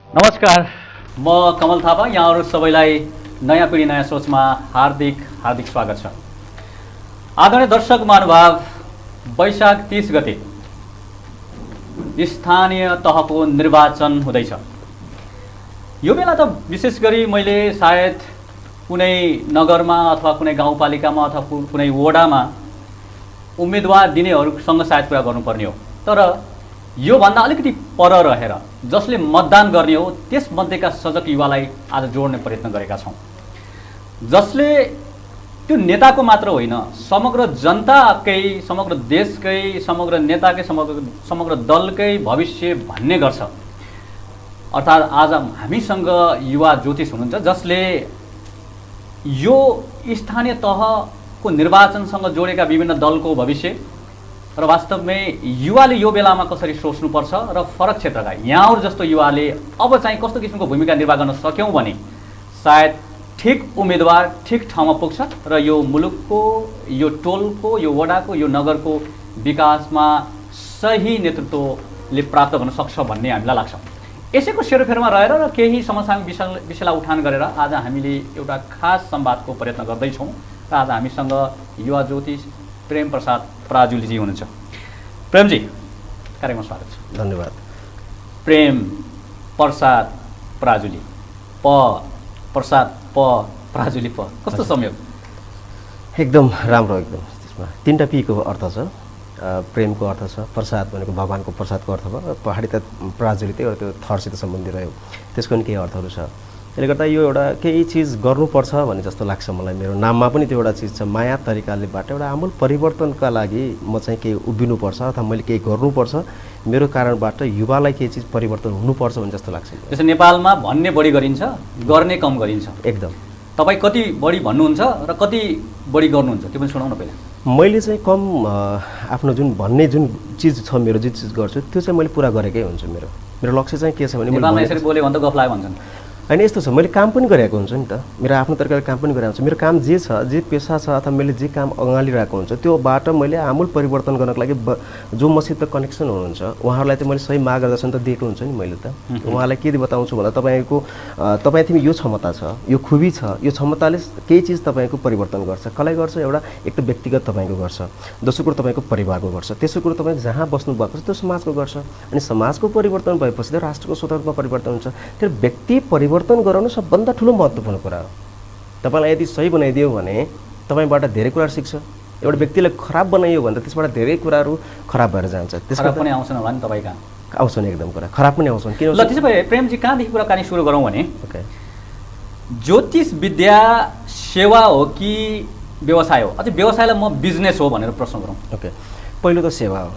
नमस्कार, म कमल थापा। यहाँहरू सबैलाई नयाँ पिँढी नयाँ सोचमा हार्दिक स्वागत छ। आदरणीय दर्शक महानुभाव, वैशाख 30 गते स्थानीय तहको निर्वाचन हुँदैछ। यो बेला त विशेष गरी मैले सायद कुनै नगरमा अथवा कुनै गाउँपालिकामा अथवा कुनै वडामा उम्मेदवार दिनेहरूसँग सायद कुरा गर्नुपर्ने हो, तर योभन्दा अलिकति पर रहेर जसले मतदान गर्ने हो त्यसमध्येका सजग युवालाई आज जोड्ने प्रयत्न गरेका छौँ, जसले त्यो नेताको मात्र होइन, समग्र जनताकै, समग्र देशकै, समग्र नेताकै, समग्र दलकै भविष्य भन्ने गर्छ। अर्थात् आज हामीसँग युवा ज्योतिष हुनुहुन्छ, जसले यो स्थानीय तहको निर्वाचनसँग जोडेका विभिन्न दलको भविष्य र वास्तवमै युवाले यो बेलामा कसरी सोच्नुपर्छ र फरक क्षेत्रका यहाँहरू जस्तो युवाले अब चाहिँ कस्तो किसिमको भूमिका निर्वाह गर्न सक्यौँ भने सायद ठिक उम्मेदवार ठिक ठाउँमा पुग्छ र यो मुलुकको, यो टोलको, यो वडाको, यो नगरको विकासमा सही नेतृत्वले प्राप्त गर्न सक्छ भन्ने हामीलाई लाग्छ। यसैको सेरोफेरोमा रहेर र केही समसामयिक विषयलाई उठान गरेर आज हामीले एउटा खास संवादको प्रयत्न गर्दैछौँ र आज हामीसँग युवा ज्योतिष प्रेम प्रसाद पराजुलीजी हुनुहुन्छ। प्रेमजी, कार्यक्रममा स्वागत छ। धन्यवाद। प्रेम प्रसाद पराजुली, प्रसाद पराजुली कस्तो संयोग? एकदम राम्रो। एकदम त्यसमा तीनटा पीको अर्थ छ। प्रेमको अर्थ छ, प्रसाद भनेको भगवानको प्रसादको अर्थ भयो, पहाडी त पराजुली त्यो थरसित सम्बन्धी रह्यो, त्यसको पनि केही अर्थहरू छ। त्यसले गर्दा यो एउटा केही चिज गर्नुपर्छ भन्ने जस्तो लाग्छ मलाई। मेरो नाममा पनि त्यो एउटा चिज छ, माया तरिकालेबाट एउटा आमूल परिवर्तनका लागि म चाहिँ केही उभिनुपर्छ अथवा मैले केही गर्नुपर्छ, मेरो कारणबाट युवालाई केही चिज परिवर्तन हुनुपर्छ भन्ने जस्तो लाग्छ। जस्तो नेपालमा भन्ने बढी गरिन्छ, गर्ने कम गरिन्छ। एकदम। तपाईँ कति बढी भन्नुहुन्छ र कति बढी गर्नुहुन्छ त्यो पनि सुनाउन पहिला। मैले चाहिँ कम आफ्नो जुन भन्ने जुन चिज छ, मेरो जुन चिज गर्छु त्यो चाहिँ मैले पुरा गरेकै हुन्छ। मेरो लक्ष्य चाहिँ के छ भने नेपालमा यसरी बोल्यो भने त गफ लाग्यो भन्छन्। होइन, यस्तो छ, मैले काम पनि गरेको हुन्छु नि त, मेरो आफ्नो तरिकाले काम पनि गरेको हुन्छ। मेरो काम जे छ, जे पेसा छ अथवा मैले जे काम अँगालिरहेको हुन्छ त्योबाट मैले आमूल परिवर्तन गर्नको लागि जो मसित कनेक्सन हुनुहुन्छ उहाँहरूलाई त मैले सही मार्गदर्शन त दिएको हुन्छ नि मैले त। उहाँलाई के बताउँछु भन्दा तपाईँमा यो क्षमता छ, यो खुबी छ, यो क्षमताले केही चिज तपाईँको परिवर्तन गर्छ। कसलाई गर्छ? एउटा एक त व्यक्तिगत तपाईँको गर्छ, दोस्रो कुरो तपाईँको परिवारको गर्छ, तेस्रो कुरो तपाईँ जहाँ बस्नु भएको छ त्यो समाजको गर्छ, अनि समाजको परिवर्तन भएपछि त राष्ट्रको स्वतन्त्रमा परिवर्तन हुन्छ। त्यो व्यक्ति परिवर्तन गराउनु सबभन्दा ठुलो महत्त्वपूर्ण कुरा हो। तपाईँलाई यदि सही बनाइदियो भने तपाईँबाट धेरै कुरा सिक्छ। एउटा व्यक्तिलाई खराब बनाइयो भने त त्यसबाट धेरै कुराहरू खराब भएर जान्छ। त्यसमा पनि आउँछन् होला नि तपाईँ कहाँ? आउँछन्, एकदम कुरा खराब पनि आउँछन्। किन? ल त्यसो भए प्रेमजी, कहाँदेखि कुराकानी सुरु गरौँ भने ओके, ज्योतिष विद्या सेवा हो कि व्यवसाय हो? अझै व्यवसायलाई म बिजनेस हो भनेर प्रश्न गरौँ। ओके, पहिलो त सेवा हो,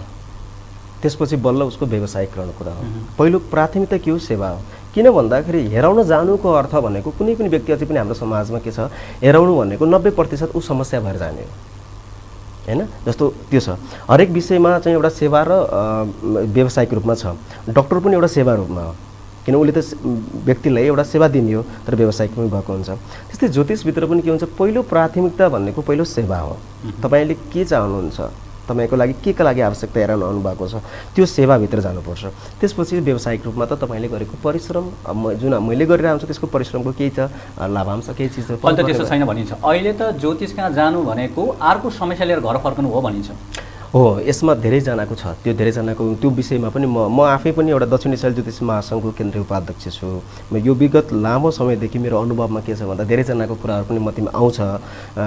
त्यसपछि बल्ल उसको व्यवसायीकरण कुरा हो। पहिलो प्राथमिकता के हो? सेवा हो। किन भन्दाखेरि हेराउन जानुको अर्थ भनेको कुनै पनि व्यक्ति अझै पनि हाम्रो समाजमा के छ, हेराउनु भनेको 90% ऊ समस्या भएर जाने हो, हैन? जस्तो त्यो छ, हरेक विषयमा चाहिँ एउटा सेवा र व्यवसायिक रूपमा छ। डक्टर पनि एउटा सेवा रूपमा हो, किन उसले त व्यक्तिलाई एउटा सेवा दिने हो, तर व्यवसायिक पनि भएको हुन्छ। त्यस्तै ज्योतिषभित्र पनि के हुन्छ, पहिलो प्राथमिकता भनेको पहिलो सेवा हो। तपाईँले के चाहनुहुन्छ, तपाईँको लागि के का लागि आवश्यकता हेरेर आउनु भएको छ, त्यो सेवाभित्र जानुपर्छ। त्यसपछि व्यावसायिक रूपमा त तपाईँले गरेको परिश्रम, जुन मैले गरिरहेको छु त्यसको परिश्रमको केही त लाभांश, केही चिज त त्यस्तो छैन भनिन्छ। अहिले त ज्योतिष कहाँ जानु भनेको अर्को समस्या लिएर घर फर्कनु हो भनिन्छ। हो, यसमा धेरैजनाको छ, त्यो धेरैजनाको त्यो विषयमा पनि म आफै पनि एउटा दक्षिण एसियाली ज्योतिष महासङ्घको केन्द्रीय उपाध्यक्ष छु। यो विगत लामो समयदेखि मेरो अनुभवमा के छ भन्दा धेरैजनाको कुराहरू पनि मतिमा आउँछ।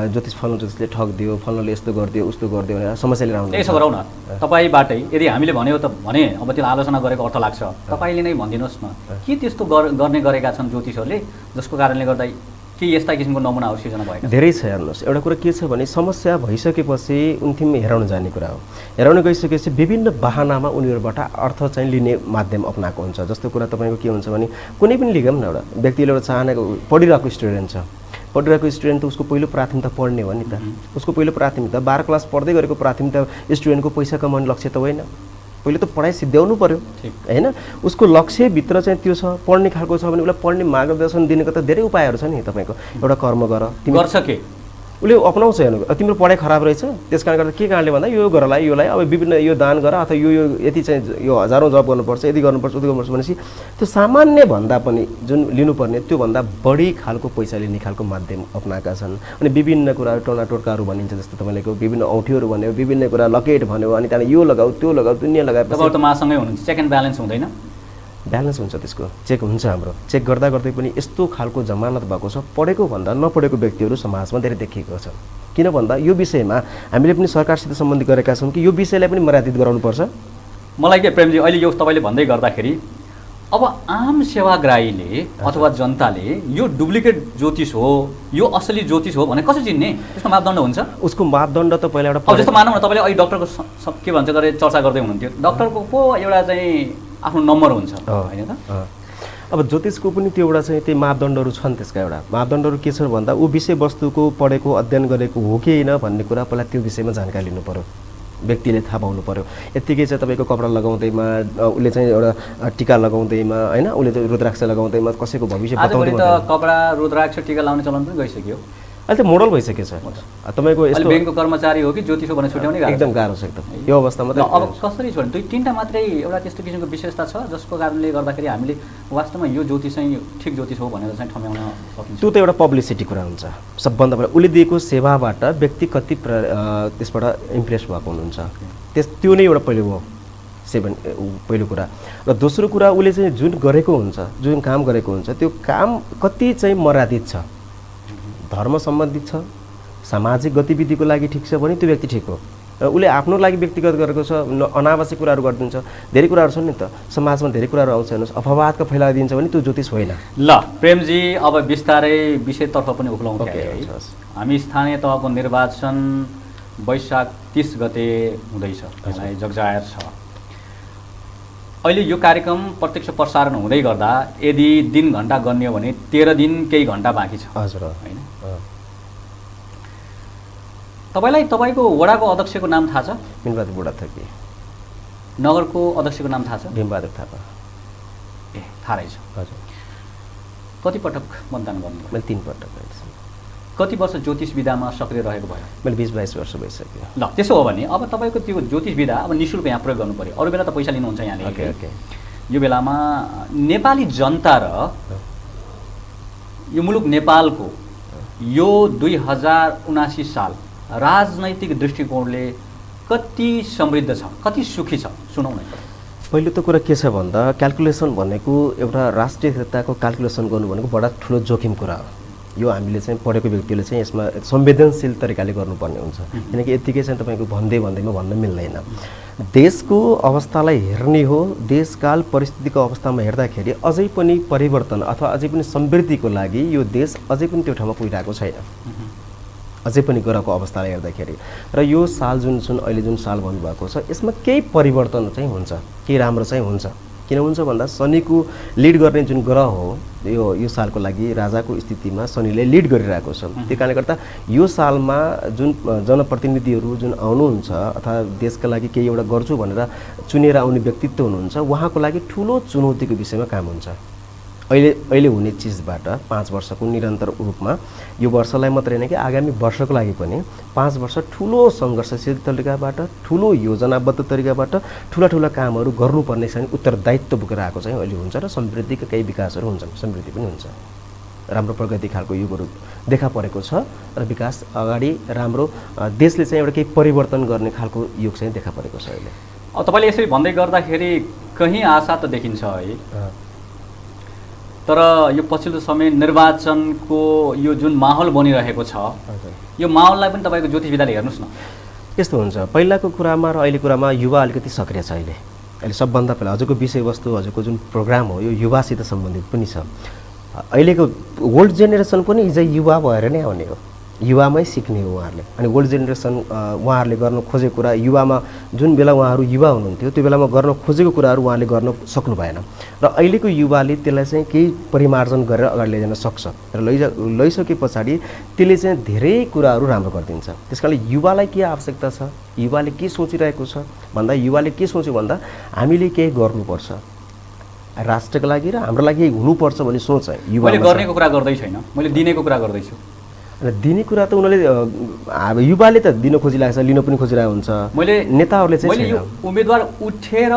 ज्योतिष फल्नु ज्योतिषले ठगिदियो, फल्नुले यस्तो गरिदियो, उस्तो गरिदियो भनेर समस्या लिएर आउँछ। यसो गरौँ न, तपाईँबाटै यदि हामीले भन्यो त भने अब त्यो आलोचना गरेको अर्थ लाग्छ, तपाईँले नै भनिदिनुहोस् न, के त्यस्तो गर्ने गरेका छन् ज्योतिषहरूले जसको कारणले गर्दा के यस्ता किसिमको नमुनाहरू सिर्जना भएका? धेरै छ। हेर्नुहोस्, एउटा कुरा के छ भने समस्या भइसकेपछि अन्तिम हेराउन जाने कुरा हो। हेराउन गइसकेपछि विभिन्न बहानामा उनीहरूबाट अर्थ चाहिँ लिने माध्यम अपनाएको हुन्छ। जस्तो कुरा तपाईँको के हुन्छ भने कुनै पनि लिगौँ न, एउटा व्यक्तिले एउटा चाहनाको पढिरहेको स्टुडेन्ट छ, पढिरहेको स्टुडेन्ट त उसको पहिलो प्राथमिकता पढ्ने हो नि त। उसको पहिलो प्राथमिकता 12 क्लास पढ्दै गरेको प्राथमिकता स्टुडेन्टको पैसा कमाउने लक्ष्य त होइन, पहिले त पढाइ सिद्ध्याउनु पर्यो, हैन? उसको लक्ष्यभित्र चाहिँ त्यो छ, पढ्ने खालको छ भने उसलाई पढ्ने मार्गदर्शन दिनेको त धेरै उपायहरू छ नि। तपाईँको एउटा कर्म गर, तिमी गर्छ के उसले अपनाउँछ हेर्नु तिम्रो पढाइ खराब रहेछ त्यस कारणले गर्दा के कारणले भन्दा यो गरलाई योलाई अब विभिन्न यो दान गर अथवा यो यति चाहिँ यो हजारौँ जब गर्नुपर्छ यति गर्नुपर्छ उति गर्नुपर्छ भनेपछि त्यो सामान्य भन्दा पनि जुन लिनुपर्ने त्योभन्दा बढी खालको पैसा लिने खालको माध्यम अपनाएका छन्। अनि विभिन्न कुराहरू टोनाटोटकाहरू भनिन्छ जस्तो तपाईँको विभिन्न औँठीहरू भन्यो विभिन्न कुरा लकेट भन्यो अनि त्यहाँदेखि यो लगाऊ त्यो लगाऊ दुनियाँ लगाएपछि तपाईहरु त मासँगै हुनुहुन्छ चेक एन्ड ब्यालेन्स हुँदैन ब्यालेन्स हुन्छ त्यसको चेक हुन्छ हाम्रो चेक गर्दा गर्दै पनि यस्तो खालको जमानत भएको छ पढेको भन्दा नपढेको व्यक्तिहरू समाजमा धेरै देखिएको छ। किन भन्दा यो विषयमा हामीले पनि सरकारसित सम्बन्धित गरेका छौँ कि यो विषयलाई पनि मर्यादित गराउनुपर्छ। मलाई के प्रेमजी अहिले यो तपाईँले भन्दै गर्दाखेरि अब आम सेवाग्राहीले अथवा जनताले यो डुप्लिकेट ज्योतिष हो यो असली ज्योतिष हो भने कसरी चिन्ने त्यसको मापदण्ड हुन्छ उसको मापदण्ड त पहिला एउटा अब जस्तो मानौँ न तपाईँले अहिले डक्टरको के भन्छ गरे चर्चा गर्दै हुनुहुन्थ्यो डक्टरको पो एउटा चाहिँ आफ्नो नम्बर हुन्छ हैन त अब ज्योतिषको पनि त्यो एउटा चाहिँ त्यही मापदण्डहरू छन् त्यसका एउटा मापदण्डहरू के छ भन्दा ऊ विषयवस्तुको पढेको अध्ययन गरेको हो कि होइन भन्ने कुरा पहिला त्यो विषयमा जानकारी लिनु पर्यो व्यक्तिले थाहा पाउनु पर्यो। यत्तिकै चाहिँ तपाईँको कपडा लगाउँदैमा उसले चाहिँ एउटा टिका लगाउँदैमा होइन उसले चाहिँ रुद्राक्ष लगाउँदैमा कसैको भविष्य बताउँदै त कपडा रुद्राक्ष टिका लाउने चलन पनि गइसक्यो अहिले त मोडल भइसकेछ तपाईँको यस्तो ब्याङ्कको कर्मचारी हो कि ज्योतिष हो भने छुट्याउने एकदम गाह्रो छ एकदम यो अवस्थामा त अब कसरी छोड्ने दुई तीनटा मात्रै एउटा त्यस्तो किसिमको विशेषता छ जसको कारणले गर्दाखेरि हामीले वास्तवमा यो ज्योतिष चाहिँ ठिक ज्योतिष हो भनेर चाहिँ ठम्याउन सकिन्छ। त्यो त एउटा पब्लिसिटी कुरा हुन्छ सबभन्दा पहिला उसले दिएको सेवाबाट व्यक्ति कति त्यसबाट इम्प्रेस भएको हुनुहुन्छ त्यो नै एउटा पहिलो कुरा र दोस्रो कुरा उसले चाहिँ जुन गरेको हुन्छ जुन काम गरेको हुन्छ त्यो काम कति चाहिँ मर्यादित छ धर्म सम्बन्धित छ सामाजिक गतिविधिको लागि ठिक छ भने त्यो व्यक्ति ठिक हो र उसले आफ्नो लागि व्यक्तिगत गरेको छ अनावश्यक कुराहरू गरिदिन्छ धेरै कुराहरू छन् नि त समाजमा धेरै कुराहरू आउँछ हेर्नुहोस् अपवादका फैलाइदिन्छ भने त्यो ज्योतिष होइन। ल प्रेमजी अब बिस्तारै विषयतर्फ पनि उक्लाउँ हामी स्थानीय तहको निर्वाचन वैशाख 30 गते हुँदैछ जगजाहेर छ अहिले यो कार्यक्रम प्रत्यक्ष प्रसारण हुँदै गर्दा यदि दिन घण्टा गन्यो भने 13 दिन केही घण्टा बाँकी छ हजुर हैन तपाईलाई तपाईको वडाको अध्यक्षको नाम थाहा छ भीमबहादुर बुढा थकी नगरको अध्यक्षको नाम थाहा छ भीमबहादुर थापा ए थाहा रहेछ हजुर कति पटक मतदान गर्नुभयो मैले 3 पटक कति वर्ष ज्योतिष विधामा सक्रिय रहेको भयो मैले 20-22 वर्ष भइसक्यो। ल त्यसो हो भने अब तपाईको त्यो ज्योतिष विधा अब निशुल्क यहाँ प्रयोग गर्नु पर्यो अरू बेला त पैसा लिनुहुन्छ यहाँले ओके यो बेलामा नेपाली जनता र यो मुलुक नेपालको यो 2079 साल राजनैतिक दृष्टिकोणले कति समृद्ध छ कति सुखी छ सुनौ न। पहिलो त कुरा के छ भन्दा क्याल्कुलेसन भनेको एउटा राष्ट्रिय हितको क्याल्कुलेसन गर्नु भनेको बडा ठुलो जोखिम कुरा हो। यो हामीले चाहिँ पढेको व्यक्तिले चाहिँ यसमा संवेदनशील तरिकाले गर्नुपर्ने हुन्छ किनकि यतिकै चाहिँ तपाईँको भन्दैमा भन्न मिल्दैन। देशको अवस्थालाई हेर्ने हो देशकाल परिस्थितिको अवस्थामा हेर्दाखेरि अझै पनि परिवर्तन अथवा अझै पनि समृद्धिको लागि यो देश अझै पनि त्यो ठाउँमा पुगिरहेको छैन अझै पनि गएको अवस्थालाई हेर्दाखेरि र यो साल जुन अहिले जुन साल भन्नुभएको छ यसमा केही परिवर्तन चाहिँ हुन्छ केही राम्रो चाहिँ हुन्छ। किन हुन्छ भन्दा शनिको लिड गर्ने जुन ग्रह हो यो सालको लागि राजाको स्थितिमा शनिले लिड गरिरहेको छ त्यो कारणले गर्दा यो सालमा जुन जनप्रतिनिधिहरू जुन आउनुहुन्छ अथवा देशका लागि केही एउटा गर्छु भनेर चुनेर आउने व्यक्तित्व हुनुहुन्छ उहाँको लागि ठुलो चुनौतीको विषयमा काम हुन्छ। अहिले हुने चिजबाट 5 वर्षको निरन्तर रूपमा यो वर्षलाई मात्रै होइन कि आगामी वर्षको लागि पनि 5 वर्ष ठुलो सङ्घर्षशील तरिकाबाट ठुलो योजनाबद्ध तरिकाबाट ठुला कामहरू गर्नुपर्ने चाहिँ उत्तरदायित्व बोकेर आएको चाहिँ अहिले हुन्छ र समृद्धिका केही विकासहरू हुन्छन् समृद्धि पनि हुन्छ राम्रो प्रगति खालको युगहरू देखा परेको छ र विकास अगाडि राम्रो देशले चाहिँ एउटा केही परिवर्तन गर्ने खालको युग चाहिँ देखा परेको छ अहिले। अब तपाईँले यसरी भन्दै गर्दाखेरि कहीँ आशा त देखिन्छ है तर यो पछिल्लो समय निर्वाचनको यो जुन माहौल बनिरहेको छ यो माहौललाई पनि तपाईँको ज्योतिष विधाले हेर्नुहोस् न यस्तो हुन्छ पहिलाको कुरामा र अहिले कुरामा युवा अलिकति सक्रिय छ अहिले सबभन्दा पहिला हजुरको विषयवस्तु हजुरको जुन प्रोग्राम हो यो युवासित सम्बन्धित पनि छ। अहिलेको ओल्ड जेनेरेसन पनि हिजो युवा भएर नै आउने हो युवामै सिक्ने हो उहाँहरूले अनि ओल्ड जेनेरेसन उहाँहरूले गर्न खोजेको कुरा युवामा जुन बेला उहाँहरू युवा हुनुहुन्थ्यो त्यो बेलामा गर्न खोजेको कुराहरू उहाँले गर्न सक्नु भएन र अहिलेको युवाले त्यसलाई चाहिँ केही परिमार्जन गरेर अगाडि लैजान सक्छ र लैसके पछाडि त्यसले चाहिँ धेरै कुराहरू राम्रो गरिदिन्छ। त्यस कारणले युवालाई के आवश्यकता छ युवाले के सोचिरहेको छ भन्दा युवाले के सोच्यो भन्दा हामीले केही गर्नुपर्छ राष्ट्रको लागि र हाम्रो लागि हुनुपर्छ भन्ने सोच है युवाले गर्नेको कुरा गर्दै छैन मैले दिनेको कुरा गर्दैछु र दिने कुरा त उनीहरूले अब युवाले त दिन खोजिरहेको छ, लिन पनि खोजिरहेको हुन्छ। नेताहरूले चाहिँ मैले यो उम्मेदवार उठेर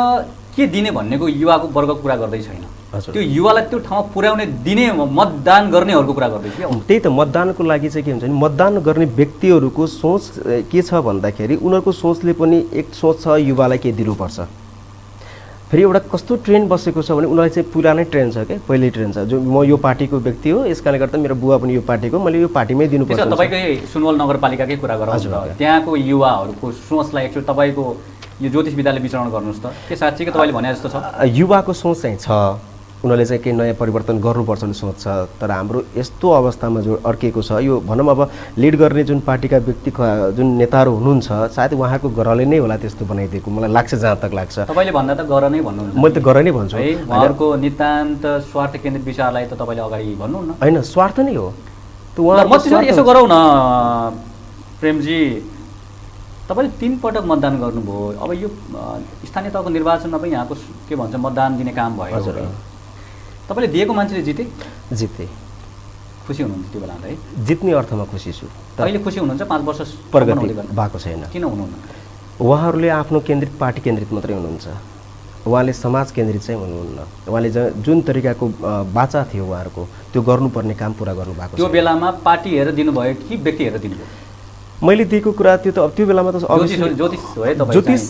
के दिने भन्नेको युवाको वर्गको कुरा गर्दै छैन। त्यो युवालाई त्यो ठाउँमा पुर्याउने दिने मतदान गर्नेहरूको कुरा गर्दै थियो। त्यही त मतदानको लागि चाहिँ के हुन्छ भने मतदान गर्ने व्यक्तिहरूको सोच के छ भन्दाखेरि उनीहरूको सोचले पनि एक सोच छ युवालाई के दिनुपर्छ। फेरि एउटा कस्तो ट्रेन्ड बसेको छ भने उनीहरूलाई चाहिँ पुरानै ट्रेन्ड छ क्या, पहिल्यै ट्रेन्ड छ जो म यो पार्टीको व्यक्ति हो, यस कारणले गर्दा मेरो बुवा पनि यो पार्टीको, मैले यो पार्टीमै दिनुपर्छ। तपाईँकै सुनवल नगरपालिकाकै कुरा गरौँ, त्यहाँको युवाहरूको सोचलाई एकचोटि तपाईँको यो ज्योतिष विद्यालय विचरण गर्नुहोस् त, के साँच्चीकै तपाईँले भने जस्तो छ? युवाको सोच चाहिँ छ, उनीहरूले चाहिँ केही नयाँ परिवर्तन गर्नुपर्छ भन्ने सोच छ। तर हाम्रो यस्तो अवस्थामा जो अड्किएको छ, यो भनौँ अब लिड गर्ने जुन पार्टीका व्यक्ति जुन नेताहरू हुनुहुन्छ सायद उहाँको गरले नै होला त्यस्तो बनाइदिएको, मलाई लाग्छ, जहाँ तक लाग्छ। तपाईँले भन्दा त गर नै भन्नुहुन्छ। मैले त गर नै भन्छु है, उहाँहरूको नितान्त स्वार्थ केन्द्रित विचारलाई त तपाईँले अगाडि भन्नुहुन्न। होइन, स्वार्थ नै हो त उहाँ। यसो गरौँ न प्रेमजी, तपाईँले 3 पटक मतदान गर्नुभयो, अब यो स्थानीय तहको निर्वाचनमा पनि यहाँको के भन्छ मतदान दिने काम भयो। हजुर, तपाईँले दिएको मान्छेले जिते? खुसी हुनुहुन्छ त्यो बेला है? जित्ने अर्थमा खुसी छु। अहिले खुसी हुनुहुन्छ? 5 वर्ष प्रगति भएको छैन। किन हुनुहुन्न? उहाँहरूले आफ्नो केन्द्रित पार्टी केन्द्रित मात्रै हुनुहुन्छ, उहाँले समाज केन्द्रित चाहिँ हुनुहुन्न। उहाँले जुन तरिकाको बाचा थियो उहाँहरूको त्यो गर्नुपर्ने काम पुरा गर्नुभएको छ। त्यो बेलामा पार्टी हेरेर दिनुभयो कि व्यक्ति हेरेर दिनुभयो? मैले दिएको कुरा त्यो त अब त्यो बेलामा त ज्योतिष हो है तपाईँ? ज्योतिष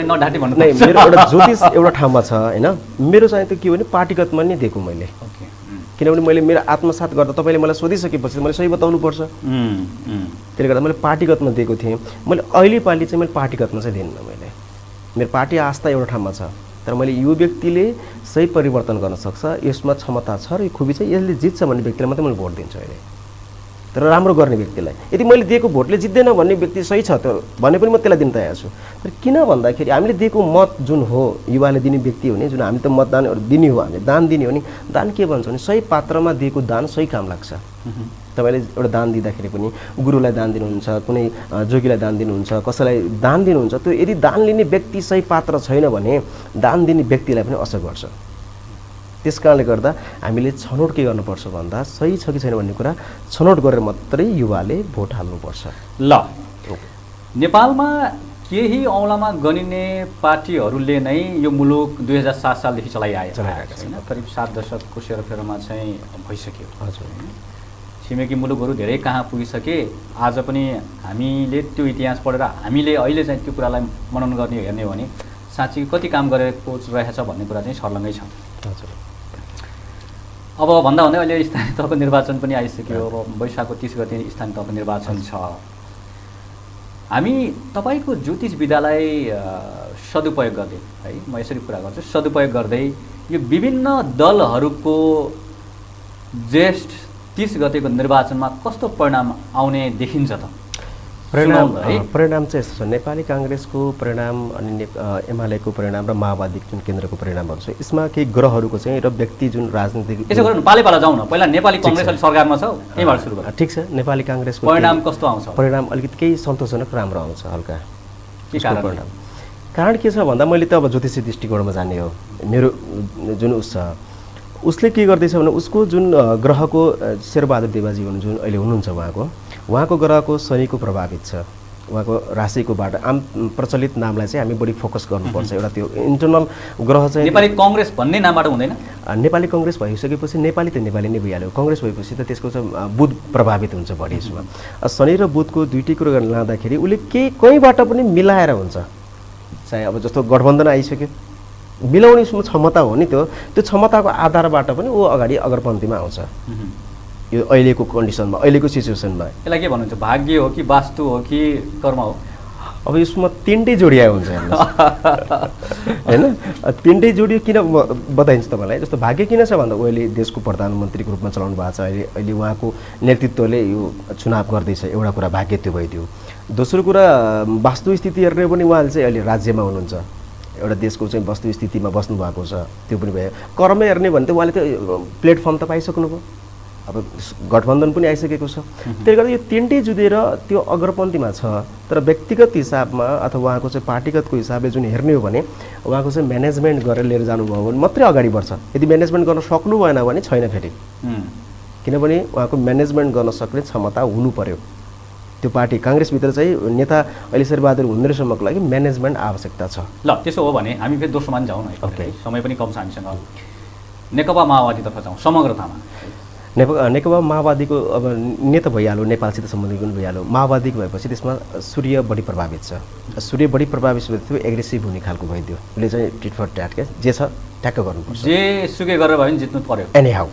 नढाँटी भन्नु। नै, मेरो एउटा ज्योतिष एउटा ठाउँमा छ होइन, मेरो चाहिँ त के हो भने पार्टीगतमा नै दिएको मैले। किनभने मैले मेरो आत्मसात गर्दा तपाईँले मलाई सोधिसकेपछि मैले सही बताउनुपर्छ, त्यसले गर्दा मैले पार्टीगतमा दिएको थिएँ। मैले अहिले पालि चाहिँ मैले पार्टीगतमा चाहिँ दिन्न। मेरो पार्टी आस्था एउटा ठाउँमा छ, तर मैले यो व्यक्तिले सही परिवर्तन गर्न सक्छ, यसमा क्षमता छ र यो खुबी चाहिँ यसले जित्छ भन्ने व्यक्तिलाई मात्रै मैले भोट दिन्छु अहिले, तर राम्रो गर्ने व्यक्तिलाई। यदि मैले दिएको भोटले जित्दैन भन्ने व्यक्ति सही छ त भने पनि म त्यसलाई दिन तयार छु। तर किन भन्दाखेरि हामीले दिएको मत जुन हो युवाले दिने व्यक्ति हो नि, जुन हामी त मतदानहरू दिने हो, हामीले दान दिने हो नि, दान के भन्छ भने सही पात्रमा दिएको दान सही काम लाग्छ। तपाईँले एउटा दान दिँदाखेरि पनि गुरुलाई दान दिनुहुन्छ, कुनै जोगीलाई दान दिनुहुन्छ, कसैलाई दान दिनुहुन्छ, त्यो यदि दान लिने व्यक्ति सही पात्र छैन भने दान दिने व्यक्तिलाई पनि असर गर्छ। त्यस कारणले गर्दा हामीले छनौट के गर्नुपर्छ भन्दा सही छ कि छैन भन्ने कुरा छनौट गरेर मात्रै युवाले भोट हाल्नुपर्छ। ल, नेपालमा केही औँलामा गनिने पार्टीहरूले नै यो मुलुक 2007 सालदेखि चलाइआएको छैन, करिब 7 दशकको सेरोफेरोमा चाहिँ भइसक्यो। हजुर, छिमेकी मुलुकहरू धेरै कहाँ पुगिसके। आज पनि हामीले त्यो इतिहास पढेर हामीले अहिले चाहिँ त्यो कुरालाई मनन गर्ने हेर्ने हो भने साँच्चै कति काम गरेको रहेछ भन्ने कुरा चाहिँ सर्लङ्गै छ। हजुर, अब भन्दा भन्दै अहिले स्थानीय तहको निर्वाचन पनि आइसक्यो। अब वैशाखको 30 गते स्थानीय तहको निर्वाचन छ। हामी तपाईँको ज्योतिष विद्यालय सदुपयोग गर्दै है, म यसरी कुरा गर्छु, सदुपयोग गर्दै यो विभिन्न दलहरूको ज्येष्ठ 30 गतेको निर्वाचनमा कस्तो परिणाम आउने देखिन्छ त? परिणाम चाहिँ यस्तो छ, नेपाली काङ्ग्रेसको परिणाम अनि एमालेको परिणाम र माओवादी जुन केन्द्रको परिणामहरू छ, यसमा केही ग्रहहरूको चाहिँ र व्यक्ति जुन राजनीतिक। यसो गरौँ, पालै जाउँ न। पहिला नेपाली काङ्ग्रेस अहिले सरकारमा छ, यहीँबाट सुरु गरौँ। ठिक छ, नेपाली काङ्ग्रेसको परिणाम कस्तो आउँछ? परिणाम अलिकति केही सन्तोषजनक राम्रो आउँछ, हल्का। के कारण? कारण के छ भन्दा मैले त अब ज्योतिषी दृष्टिकोणमा जाने हो, मेरो जुन उस छ उसले के गर्दैछ भने उसको जुन ग्रहको शेरबहादुर देवाजी जुन अहिले हुनुहुन्छ उहाँको ग्रहको शनिको प्रभावित छ, उहाँको राशिकोबाट आम प्रचलित नामलाई चाहिँ हामी बढी फोकस गर्नुपर्छ। एउटा त्यो इन्टरनल ग्रह चाहिँ नेपाली काङ्ग्रेस भन्ने नामबाट हुँदैन। नेपाली काङ्ग्रेस भइसकेपछि नेपाली त नेपाली नै भइहाल्यो, काङ्ग्रेस भएपछि त त्यसको चाहिँ बुध प्रभावित हुन्छ बढी यसमा। शनि र बुधको दुईटै कुरो गर्न लाँदाखेरि उसले कहीँबाट पनि मिलाएर हुन्छ, चाहे अब जस्तो गठबन्धन आइसक्यो, मिलाउने क्षमता हो नि, त्यो क्षमताको आधारबाट पनि ऊ अगाडि अग्रपन्थीमा आउँछ यो अहिलेको कन्डिसनमा, अहिलेको सिचुएसनमा। यसलाई के भन्नुहुन्छ, भाग्य हो कि वास्तु हो कि कर्म हो? अब यसमा तिनटै जोडिया हुन्छ होइन, तिनटै जोडियो। किन बताइन्छ तपाईँलाई, जस्तो भाग्य किन छ भन्दा अहिले देशको प्रधानमन्त्रीको रूपमा चलाउनु भएको छ, अहिले उहाँको नेतृत्वले यो चुनाव गर्दैछ, एउटा कुरा भाग्य त्यो भइदियो। दोस्रो कुरा वास्तुस्थिति हेर्ने पनि उहाँले चाहिँ अहिले राज्यमा हुनुहुन्छ, एउटा देशको चाहिँ वस्तुस्थितिमा बस्नु भएको छ, त्यो पनि भयो। कर्म हेर्ने भने त उहाँले त प्लेटफर्म त पाइसक्नुभयो, अब गठबन्धन पनि आइसकेको छ। त्यसले गर्दा यो तिनटै जुधेर त्यो अग्रपन्थीमा छ। तर व्यक्तिगत हिसाबमा अथवा उहाँको चाहिँ पार्टीगतको हिसाबले जुन हेर्ने हो भने उहाँको चाहिँ म्यानेजमेन्ट गरेर लिएर जानुभयो भने मात्रै अगाडि बढ्छ। यदि म्यानेजमेन्ट गर्न सक्नु भएन भने छैन फेरि। किनभने उहाँको म्यानेजमेन्ट गर्न सक्ने क्षमता हुनु पर्यो। त्यो पार्टी काङ्ग्रेसभित्र चाहिँ नेता अहिले शेरबहादुर हुन्देरसम्मको लागि म्यानेजमेन्ट आवश्यकता छ। ल त्यसो हो भने हामी फेरि दोस्रोमा जाउँ न। ओके, समय पनि कम छ हामीसँग। नेकपा माओवादीतर्फ जाउँ समग्रतामा। नेकपा माओवादीको अब नेता भइहाल्यो, नेपालसित सम्बन्धित पनि भइहाल्यो। माओवादीको भएपछि त्यसमा सूर्य बढी प्रभावित छ। सूर्य बढी प्रभावित भएपछि एग्रेसिभ हुने खालको भइदियो। उसले चाहिँ टिट फर ट्याट के जे छ ट्याक्क गर्नुपर्छ, जे सुकै गरेर भए पनि जित्नु पर्यो। एनी हाउ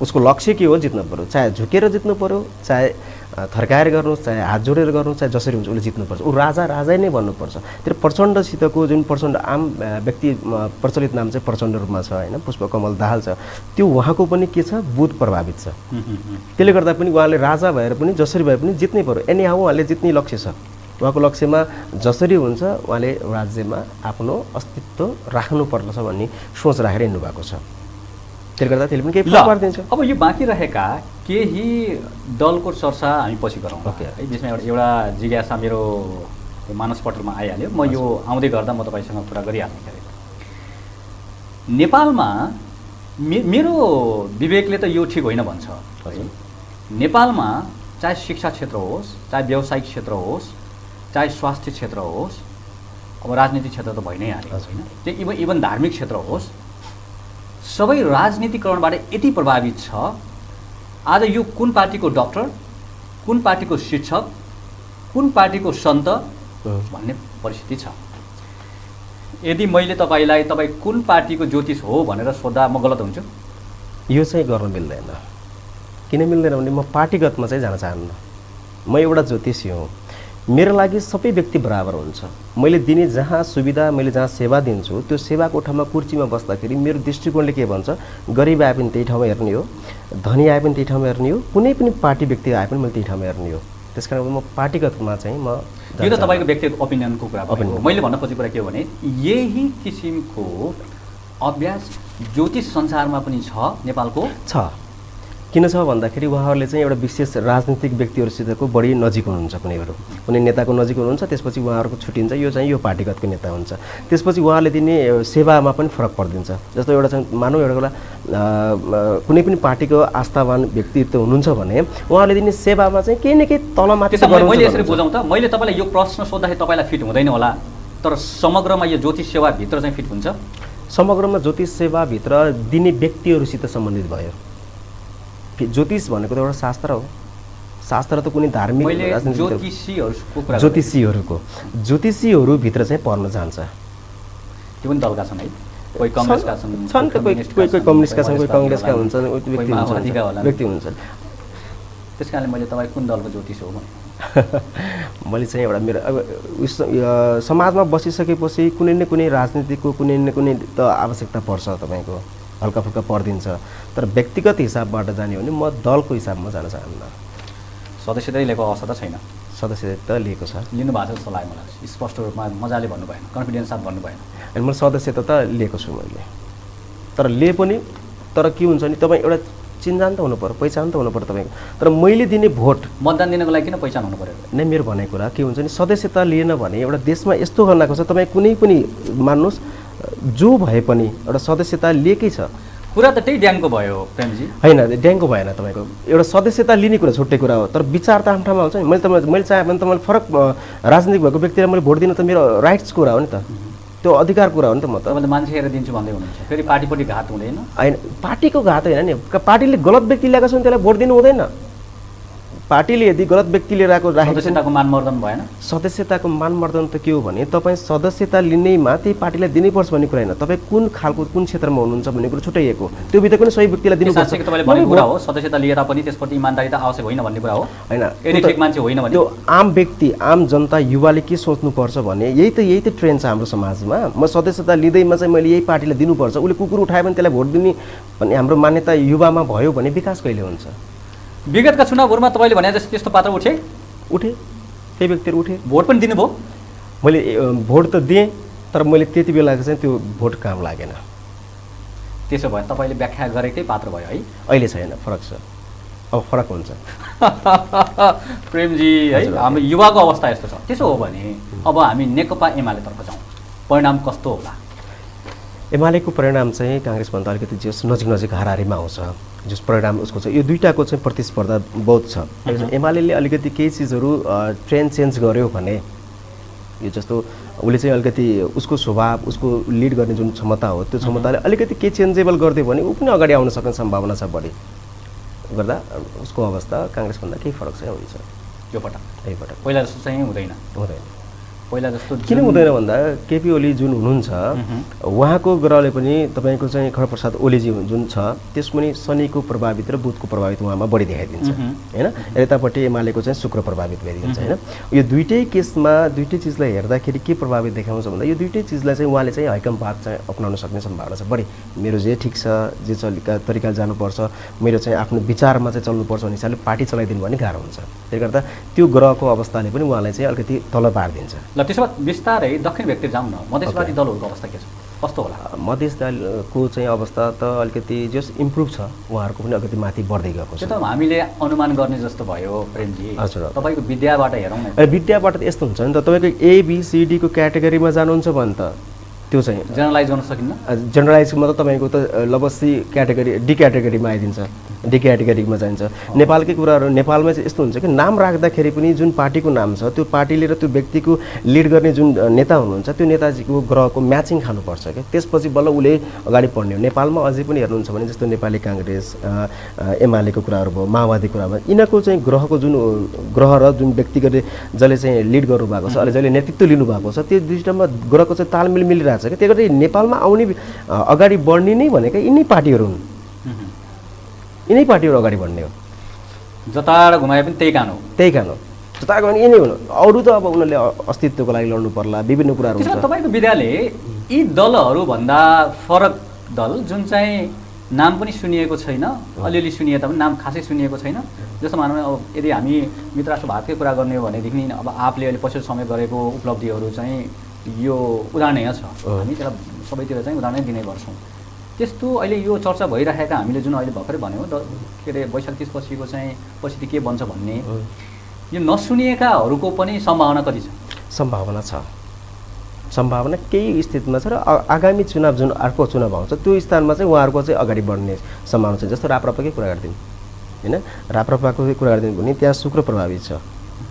उसको लक्ष्य के हो, जित्नु पर्यो। चाहे झुकेर जित्नु पर्यो, चाहे थर्काएर गर्नुहोस्, चाहे हात जोडेर गर्नुहोस्, चाहे जसरी हुन्छ उसले जित्नुपर्छ। ऊ राजा नै भन्नुपर्छ। त्यो प्रचण्डसितको जुन प्रचण्ड आम व्यक्ति प्रचलित नाम चाहिँ प्रचण्ड रूपमा छ होइन, पुष्पकमल दाहाल छ, त्यो उहाँको पनि के छ बुध प्रभावित छ। त्यसले गर्दा पनि उहाँले राजा भएर पनि जसरी भए पनि जित्नै पर्यो। एनी हाउ उहाँले जित्ने लक्ष्य छ। उहाँको लक्ष्यमा जसरी हुन्छ उहाँले राज्यमा आफ्नो अस्तित्व राख्नुपर्छ भन्ने सोच राखेर हिँड्नुभएको छ। त्यसले गर्दा त्यसले पनि केही फरक पारिदिन्छ। अब यो बाँकी रहेका केही दलको चर्चा हामी पछि गरौँ। ओके, है बिचमा एउटा जिज्ञासा मेरो मानस पटलमा आइहाल्यो। म यो आउँदै गर्दा म तपाईँसँग कुरा गरिहाल्ने गरेँ। नेपालमा मेरो विवेकले त यो ठिक होइन भन्छ। नेपालमा चाहे शिक्षा क्षेत्र होस्, चाहे व्यावसायिक क्षेत्र होस्, चाहे स्वास्थ्य क्षेत्र होस्, अब राजनीतिक क्षेत्र त भइ नै हाल्यो होइन, त्यो इभन धार्मिक क्षेत्र होस्, सबै राजनीतिकरणबाट यति प्रभावित छ। आज यो कुन पार्टीको डक्टर, कुन पार्टीको शिक्षक, कुन पार्टीको सन्त भन्ने परिस्थिति छ। यदि मैले तपाईलाई तपाईँ कुन पार्टीको ज्योतिष हो भनेर सोद्धा म गलत हुन्छु? यो चाहिँ गर्न मिल्दैन। किन मिल्दैन भने म पार्टीगतमा चाहिँ जान चाहन्न। म एउटा ज्योतिषी हुँ। मेरो लागि सबै व्यक्ति बराबर हुन्छ। मैले दिने जहाँ सुविधा, मैले जहाँ सेवा दिन्छु त्यो सेवाको ठाउँमा कुर्सीमा बस्दाखेरि मेरो दृष्टिकोणले के भन्छ, गरिब आए पनि त्यही ठाउँमा हेर्ने हो, धनी आए पनि त्यही ठाउँमा हेर्ने हो, कुनै पनि पार्टी व्यक्ति आए पनि मैले त्यही ठाउँमा हेर्ने हो। त्यस कारण म पार्टीगतमा चाहिँ म यो त तपाईँको व्यक्तिगत ओपिनियनको कुरा भयो। मैले भन्न खोजेको कुरा के हो भने यही किसिमको अभ्यास ज्योतिष संसारमा पनि छ, नेपालको छ। किन छ भन्दाखेरि उहाँहरूले चाहिँ एउटा विशेष राजनीतिक व्यक्तिहरूसितको बढी नजिक हुनुहुन्छ। कुनै नेताको नजिक हुनुहुन्छ, त्यसपछि उहाँहरूको छुट्टिन्छ, यो चाहिँ यो पार्टीगतको नेता हुन्छ। त्यसपछि उहाँले दिने सेवामा पनि फरक परिदिन्छ। जस्तो एउटा चाहिँ मानौँ एउटा बेला कुनै पनि पार्टीको आस्थावान व्यक्तित्व हुनुहुन्छ भने उहाँले दिने सेवामा चाहिँ केही न केही तलमाथि गर्नुहुन्छ। मैले यसरी बुझाउँ त, मैले तपाईँलाई यो प्रश्न सोद्धाखेरि तपाईँलाई फिट हुँदैन होला, तर समग्रमा यो ज्योतिष सेवाभित्र चाहिँ फिट हुन्छ। समग्रमा ज्योतिष सेवाभित्र दिने व्यक्तिहरूसित सम्बन्धित भयो। ज्योतिष भनेको त एउटा शास्त्र हो। शास्त्र त कुनै धार्मिक ज्योतिषीहरूभित्र चाहिँ पर्न जान्छ। त्यो पनि दलका छन् है, कोही कङ्ग्रेसका छन्, कोही कम्युनिस्टका छन्, कोही कङ्ग्रेसका हुन्छन्, व्यक्ति हुन्छन्। त्यस कारणले मैले तपाईँ कुन दलको ज्योतिष हो भने मैले चाहिँ एउटा मेरो अब समाजमा बसिसकेपछि कुनै न कुनै राजनीतिको कुनै न कुनै त आवश्यकता पर्छ, तपाईँको हल्का फुल्का परिदिन्छ। तर व्यक्तिगत हिसाबबाट जाने हो भने म दलको हिसाबमा जान चाहन्न। सदस्यता लिएको अवस्था त छैन? सदस्यता लिएको छ। लिनु भएको छ जस्तो लाग्यो मलाई, स्पष्ट रूपमा मजाले भन्नु भएन, कन्फिडेन्स साथ भन्नु भएन। अनि मैले सदस्यता त लिएको छु मैले, तर लिए पनि तर के हुन्छ नि तपाईँ एउटा चिन्जान त हुनु पर्यो, पहिचान त हुनु पर्यो तपाईँको। तर मैले दिने भोट मतदान दिनको लागि किन पहिचान हुनु पर्यो? नै मेरो भनेको कुरा के हुन्छ नि, सदस्यता लिएन भने एउटा देशमा यस्तो गर्नको छ, तपाईँ कुनै पनि मान्नुहोस् जो भए पनि एउटा सदस्यता लिएकै छ। कुरा त त्यही ड्याङको भयो प्रेमजी, होइन ड्याङको भएन। तपाईँको एउटा सदस्यता लिने कुरा छुट्टै कुरा हो, तर विचार त आफ्नो ठाउँमा हुन्छ नि। मैले चाहे भने त मैले फरक राजनीतिक भएको व्यक्तिलाई मैले भोट दिनु त मेरो राइट्स कुरा हो नि त, त्यो अधिकार कुरा हो नि त। म त मान्छे हेरेर दिन्छु भन्दै हुनुहुन्छ, फेरि पार्टीपट्टि घात हुँदैन? होइन, पार्टीको घात होइन नि, पार्टीले गलत व्यक्ति ल्याएको छ भने त्यसलाई भोट दिनु हुँदैन। पार्टीले यदि गलत व्यक्ति लिएर आएको सदस्यताको मानमर्दन भएन? सदस्यताको मानमर्दन त के हो भने तपाईँ सदस्यता लिनेमा त्यही पार्टीलाई दिनैपर्छ भन्ने कुरा होइन, तपाईँ कुन खालको कुन क्षेत्रमा हुनुहुन्छ भन्ने कुरा छुट्याइएको, त्यो भित्र पनि सही व्यक्तिलाई दिनुपर्छ। तपाईँले भनेको कुरा हो, सदस्यता लिएर पनि त्यसप्रति इमानदारी त आवश्यक होइन भन्ने कुरा हो होइन? यदि ठिक मान्छे होइन भने त्यो आम व्यक्ति आम जनता युवाले के सोच्नुपर्छ भने यही त ट्रेन्ड छ हाम्रो समाजमा। म सदस्यता लिँदैमा चाहिँ मैले यही पार्टीलाई दिनुपर्छ, उसले कुकुर उठायो भने त्यसलाई भोट दिने भन्ने हाम्रो मान्यता युवामा भयो भने विकास कहिले हुन्छ? विगतका चुनावहरूमा तपाईँले भने जस्तो त्यस्तो पात्र उठे त्यही व्यक्तिहरू उठे, भोट पनि दिनुभयो। मैले भोट त दिएँ, तर मैले त्यति बेला चाहिँ त्यो भोट काम लागेन। त्यसो भए तपाईँले व्याख्या गरेकै पात्र भयो है? अहिले छैन, फरक छ, अब फरक हुन्छ। प्रेमजी है, हाम्रो युवाको अवस्था यस्तो छ। त्यसो हो भने अब हामी नेकपा एमालेतर्फ जाउँ, परिणाम कस्तो होला? एमालेको परिणाम चाहिँ काङ्ग्रेसभन्दा अलिकति जस नजिक हाराहारीमा आउँछ जस परिणाम उसको छ। यो दुईटाको चाहिँ प्रतिस्पर्धा बहुत छ। एमाले अलिकति केही चिजहरू ट्रेन्ड चेन्ज गर्यो भने यो जस्तो उसले चाहिँ अलिकति उसको स्वभाव उसको लिड गर्ने जुन क्षमता हो त्यो क्षमताले अलिकति केही चेन्जेबल गरिदियो भने ऊ पनि अगाडि आउन सक्ने सम्भावना छ बढी गर्दा उसको अवस्था काङ्ग्रेसभन्दा केही फरक चाहिँ हुन्छ यो पटक पहिला जस्तो चाहिँ हुँदैन पहिला जस्तो किन हुँदैन भन्दा केपी ओली जुन हुनुहुन्छ उहाँको ग्रहले पनि तपाईँको चाहिँ खड्गप्रसाद ओलीजी जुन छ त्यसमा नि शनिको प्रभावित र बुधको प्रभावित उहाँमा बढी देखाइदिन्छ हैन। यतापट्टि एमालेको चाहिँ शुक्र प्रभावित भइदिन्छ हैन। यो दुईटै केसमा दुईटै चिजलाई हेर्दाखेरि के प्रभावित देखाउँछ भन्दा यो दुईटै चिजलाई चाहिँ उहाँले चाहिँ हैकम भाग चाहिँ अपनाउन सक्ने सम्भावना छ बढी। मेरो जे ठिक छ जे तरिकाले जानुपर्छ मेरो चाहिँ आफ्नो विचारमा चाहिँ चल्नुपर्छ भन्ने हिसाबले पार्टी चलाइदिनु भने गाह्रो हुन्छ। त्यसले गर्दा त्यो ग्रहको अवस्थाले पनि उहाँलाई चाहिँ अलिकति तल पारिदिन्छ। ल त्यसो भए बिस्तारै दक्षिण भेगतिर जाउँ न। मधेसवादी दलहरूको अवस्था के छ कस्तो होला? मधेस दलको चाहिँ अवस्था त अलिकति जस इम्प्रुभ छ उहाँहरूको पनि अलिकति माथि बढ्दै गएको छ। त्यो त हामीले अनुमान गर्ने जस्तो भयो प्रेमजी। हजुर तपाईँको विद्याबाट हेरौँ न। विद्याबाट त यस्तो हुन्छ नि त तपाईँको ABCD को क्याटेगोरीमा जानुहुन्छ भने त त्यो चाहिँ जेनरलाइज गर्न सकिन्न। जेनरलाइजमा त तपाईँको त लगभग C क्याटेगोरी D क्याटेगोरीमा आइदिन्छ D क्याटेगोरीमा जान्छ। नेपालकै कुराहरू नेपालमा चाहिँ यस्तो हुन्छ कि नाम राख्दाखेरि पनि जुन पार्टीको नाम छ त्यो पार्टीले र त्यो व्यक्तिको लिड गर्ने जुन नेता हुनुहुन्छ त्यो नेताजीको ग्रहको म्याचिङ खानुपर्छ क्या त्यसपछि बल्ल उसले अगाडि बढ्ने हो। नेपालमा अझै पनि हेर्नुहुन्छ भने जस्तो नेपाली काङ्ग्रेस एमालेको कुराहरू भयो माओवादी कुरामा यिनीहरूको चाहिँ ग्रहको जुन ग्रह र जुन व्यक्तिगत जसले चाहिँ लिड गर्नुभएको छ अहिले जसले नेतृत्व लिनुभएको छ त्यो दुईटामा ग्रहको चाहिँ तालमेल मिलिरहेको छ क्या। त्यही गर्दा नेपालमा आउने अगाडि बढ्ने नै भनेको यिनै पार्टीहरू हुन् यिनै पार्टीहरू अगाडि बढ्ने हो। जताबाट घुमाए पनि त्यही कान हो जताको भने यिनै हुनु अरू त अब उनीहरूले अस्तित्वको लागि लड्नु पर्ला विभिन्न कुराहरू हुन्छ। तपाईँको विद्यालय यी दलहरूभन्दा फरक दल जुन चाहिँ नाम पनि सुनिएको छैन अलिअलि सुनिए तापनि नाम खासै सुनिएको छैन जस्तो मानौँ अब यदि हामी मित्रराष्ट्र भारतकै कुरा गर्ने हो भनेदेखि अब आफूले अहिले पछिल्लो समय गरेको उपलब्धिहरू चाहिँ यो उदाहरणीय छ। हामी त्यसलाई सबैतिर चाहिँ उदाहरणै दिने गर्छौँ। त्यस्तो अहिले यो चर्चा भइरहेका हामीले जुन अहिले भर्खरै भन्यौँ के अरे वैशाख 30 पछिको चाहिँ पछि के बन्छ भन्ने यो नसुनिएकाहरूको पनि सम्भावना कति छ? सम्भावना केही स्थितिमा छ र आगामी चुनाव जुन अर्को चुनाव आउँछ त्यो स्थानमा चाहिँ उहाँहरूको चाहिँ अगाडि बढ्ने सम्भावना छ। जस्तो राप्रपाकै कुरा गरिदिउँ हैन राप्रपाको कुरा गरिदिउँ भने त्यहाँ शुक्र प्रभावित छ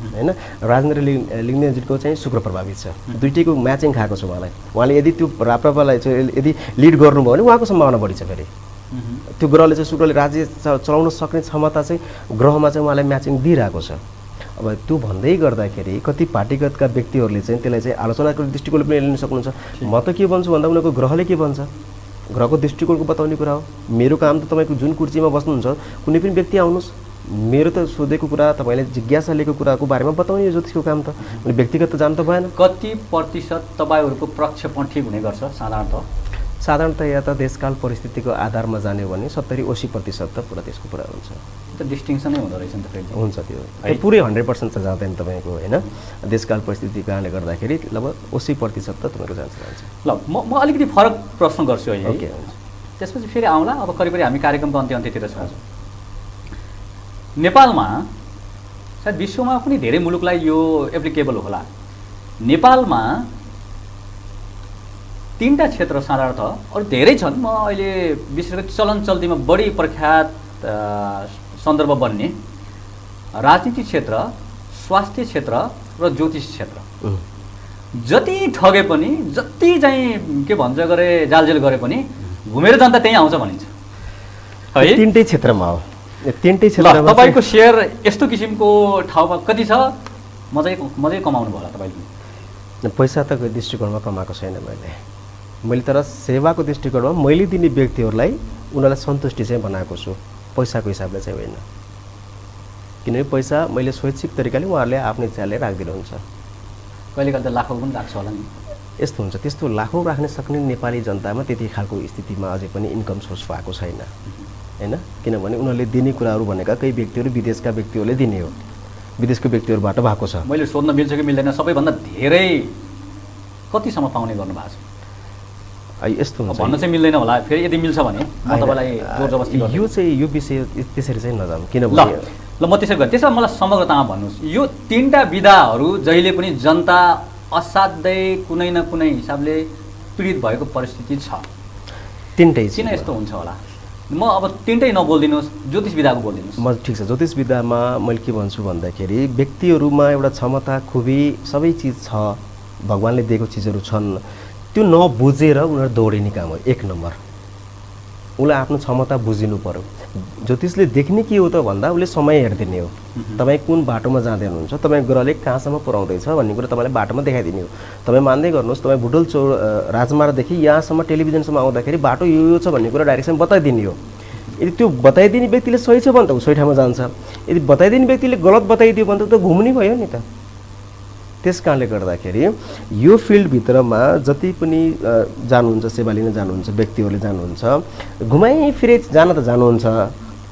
हैन राजेन्द्र लिङ्गदेनजीको चाहिँ शुक्र प्रभावित छ। दुईटैको म्याचिङ खाएको छ उहाँले यदि त्यो राप्रपालाई चाहिँ यदि लिड गर्नुभयो भने उहाँको सम्भावना बढी छ। फेरि त्यो ग्रहले चाहिँ शुक्रले राज्य चलाउन सक्ने क्षमता चाहिँ ग्रहमा चाहिँ उहाँलाई म्याचिङ दिइरहेको छ। अब त्यो भन्दै गर्दाखेरि कति पार्टीगतका व्यक्तिहरूले चाहिँ त्यसलाई चाहिँ आलोचनाको दृष्टिकोणले पनि लिन सक्नुहुन्छ। म त के भन्छु भन्दा उनीहरूको ग्रहले के भन्छ ग्रहको दृष्टिकोणको बताउने कुरा हो। मेरो काम त तपाईँको जुन कुर्सीमा बस्नुहुन्छ कुनै पनि व्यक्ति आउनुहोस् मेरो त सोधेको कुरा तपाईँले जिज्ञासा लिएको कुराको बारेमा बताउने यो ज्योतिषको काम त व्यक्तिगत त जान त भएन। कति प्रतिशत तपाईँहरूको प्रक्षेपण ठिक हुने गर्छ? साधारणतया त देशकाल परिस्थितिको आधारमा जाने हो भने 70-80% त पुरा त्यसको पुरा हुन्छ। त डिस्टिङसनै हुँदो रहेछ नि त फेरि हुन्छ त्यो पुरै 100% त जाँदैन तपाईँको हैन। देशकाल परिस्थितिको कारणले गर्दाखेरि लगभग 80% त तपाईँको जान्छ। ल म अलिकति फरक प्रश्न गर्छु अहिले। ओके हुन्छ त्यसपछि फेरि आउँला। अब करिब हामी कार्यक्रमको अन्त्यतिर छौँ। नेपालमा सायद विश्वमा पनि धेरै मुलुकलाई यो एप्लिकेबल होला। नेपालमा 3टा क्षेत्र साधारणतः अरू धेरै छन्। म अहिले विशेष गरी चलन चल्तीमा बढी प्रख्यात सन्दर्भ बन्ने राजनीतिक क्षेत्र स्वास्थ्य क्षेत्र र ज्योतिष क्षेत्र जति ठगे पनि जति चाहिँ के भन्छ गरे जालजेल गरे पनि घुमेर जनता त्यहीँ आउँछ भनिन्छ है। 3टै क्षेत्रमा हो। 3टै क्षेत्रमा तपाईँको सेयर यस्तो किसिमको ठाउँमा कति छ? मजै कमाउनु भयो होला तपाईँले। पैसा त दृष्टिकोणमा कमाएको छैन मैले तर सेवाको दृष्टिकोणमा मैले दिने व्यक्तिहरूलाई उनीहरूलाई सन्तुष्टि चाहिँ बनाएको छु पैसाको हिसाबले चाहिँ होइन। किनभने पैसा मैले स्वैच्छिक तरिकाले उहाँहरूले आफ्नो इच्छाले राखिदिनुहुन्छ। कहिलेकाहीँ त लाखौँ पनि राख्छ होला नि। यस्तो हुन्छ त्यस्तो लाखौँ राख्न सक्ने नेपाली जनतामा त्यति खालको स्थितिमा अझै पनि इन्कम सोर्स भएको छैन हैन। किनभने उनीहरूले दिने कुराहरू भनेका केही व्यक्तिहरू विदेशका व्यक्तिहरूले दिने हो विदेशको व्यक्तिहरूबाट भएको छ। मैले सोध्न मिल्छ कि मिल्दैन सबैभन्दा धेरै कतिसम्म पाउने गर्नु भएको छ? यस्तो हुन्छ भन्न चाहिँ मिल्दैन होला फेरि यदि मिल्छ भने म तपाईँलाई जोर जबरजस्ती गर्छु। यो चाहिँ यो विषय त्यसरी चाहिँ नजाऊँ किनभने ल म त्यसै गरेँ। त्यसमा मलाई समग्रतामा भन्नुहोस् यो 3टा विधाहरू जहिले पनि जनता असाध्यै कुनै न कुनै हिसाबले पीडित भएको परिस्थिति छ तिनटै किन यस्तो हुन्छ होला? म अब तिनटै नबोलिदिनुहोस्, ज्योतिष विधाको बोलिदिनुहोस्। म ठिक छ, ज्योतिष विधामा मैले के भन्छु भन्दाखेरि व्यक्तिहरूमा एउटा क्षमता खुबी सबै चिज छ, भगवान्ले दिएको चिजहरू छन्, त्यो नबुझेर उनीहरू दौडिने काम हो। 1 नम्बर उसले आफ्नो क्षमता बुझिनु पर्यो। ज्योतिषले देख्ने के हो त भन्दा उसले समय हेरिदिने हो। तपाईँ कुन बाटोमा जाँदै हुनुहुन्छ, तपाईँ ग्रहले कहाँसम्म पुर्याउँदैछ भन्ने कुरा तपाईँलाई बाटोमा देखाइदिने हो। तपाईँ मान्दै गर्नुहोस्, तपाईँ भुटोल राजमार्गदेखि यहाँसम्म टेलिभिजनसम्म आउँदाखेरि बाटो यो छ भन्ने कुरा डाइरेक्सन बताइदिने हो। यदि त्यो बताइदिने व्यक्तिले सही छ भने त ऊ सही ठाउँमा जान्छ, यदि बताइदिने व्यक्तिले गलत बताइदियो भने त घुम्ने भयो नि त। त्यस कारणले गर्दाखेरि यो फिल्डभित्रमा जति पनि जानुहुन्छ, सेवा लिन जानुहुन्छ, व्यक्तिहरूले जानुहुन्छ, घुमाइफिरे जान त जानुहुन्छ